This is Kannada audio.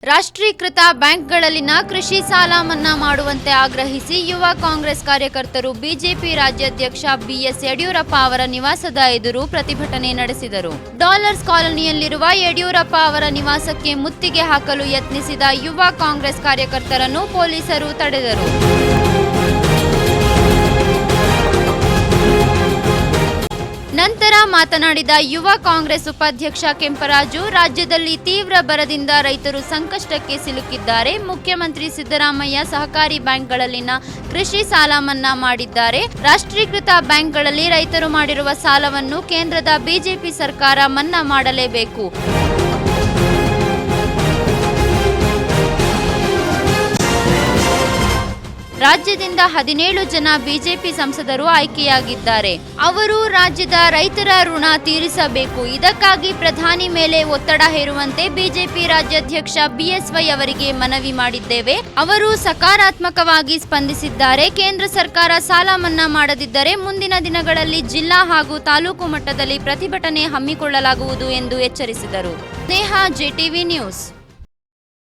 ರಾಷ್ಟ್ರೀಕೃತ ಬ್ಯಾಂಕ್ಗಳಲ್ಲಿನ ಕೃಷಿ ಸಾಲ ಮನ್ನಾ ಮಾಡುವಂತೆ ಆಗ್ರಹಿಸಿ ಯುವ ಕಾಂಗ್ರೆಸ್ ಕಾರ್ಯಕರ್ತರು ಬಿಜೆಪಿ ರಾಜ್ಯಾಧ್ಯಕ್ಷ ಬಿಎಸ್ ಯಡಿಯೂರಪ್ಪ ಅವರ ನಿವಾಸದ ಎದುರು ಪ್ರತಿಭಟನೆ ನಡೆಸಿದರು. ಡಾಲರ್ಸ್ ಕಾಲೋನಿಯಲ್ಲಿರುವ ಯಡಿಯೂರಪ್ಪ ಅವರ ನಿವಾಸಕ್ಕೆ ಮುತ್ತಿಗೆ ಹಾಕಲು ಯತ್ನಿಸಿದ ಯುವ ಕಾಂಗ್ರೆಸ್ ಕಾರ್ಯಕರ್ತರನ್ನು ಪೊಲೀಸರು ತಡೆದರು. ನಂತರ ಮಾತನಾಡಿದ ಯುವ ಕಾಂಗ್ರೆಸ್ ಉಪಾಧ್ಯಕ್ಷ ಕೆಂಪರಾಜು, ರಾಜ್ಯದಲ್ಲಿ ತೀವ್ರ ಬರದಿಂದ ರೈತರು ಸಂಕಷ್ಟಕ್ಕೆ ಸಿಲುಕಿದ್ದಾರೆ. ಮುಖ್ಯಮಂತ್ರಿ ಸಿದ್ದರಾಮಯ್ಯ ಸಹಕಾರಿ ಬ್ಯಾಂಕ್ಗಳಲ್ಲಿನ ಕೃಷಿ ಸಾಲ ಮನ್ನಾ ಮಾಡಿದ್ದಾರೆ. ರಾಷ್ಟ್ರೀಕೃತ ಬ್ಯಾಂಕ್ಗಳಲ್ಲಿ ರೈತರು ಮಾಡಿರುವ ಸಾಲವನ್ನು ಕೇಂದ್ರದ ಬಿಜೆಪಿ ಸರ್ಕಾರ ಮನ್ನಾ ಮಾಡಲೇಬೇಕು. ರಾಜ್ಯದಿಂದ 17 ಜನ ಬಿಜೆಪಿ ಸಂಸದರು ಆಯ್ಕೆಯಾಗಿದ್ದಾರೆ. ಅವರು ರಾಜ್ಯದ ರೈತರ ಋಣ ತೀರಿಸಬೇಕು. ಇದಕ್ಕಾಗಿ ಪ್ರಧಾನಿ ಮೇಲೆ ಒತ್ತಡ ಹೇರುವಂತೆ ಬಿಜೆಪಿ ರಾಜ್ಯಾಧ್ಯಕ್ಷ ಬಿಎಸ್ವೈ ಅವರಿಗೆ ಮನವಿ ಮಾಡಿದ್ದೇವೆ. ಅವರು ಸಕಾರಾತ್ಮಕವಾಗಿ ಸ್ಪಂದಿಸಿದ್ದಾರೆ. ಕೇಂದ್ರ ಸರ್ಕಾರ ಸಾಲ ಮನ್ನಾ ಮಾಡದಿದ್ದರೆ ಮುಂದಿನ ದಿನಗಳಲ್ಲಿ ಜಿಲ್ಲಾ ಹಾಗೂ ತಾಲೂಕು ಮಟ್ಟದಲ್ಲಿ ಪ್ರತಿಭಟನೆ ಹಮ್ಮಿಕೊಳ್ಳಲಾಗುವುದು ಎಂದು ಎಚ್ಚರಿಸಿದರು. Neha, JTV news.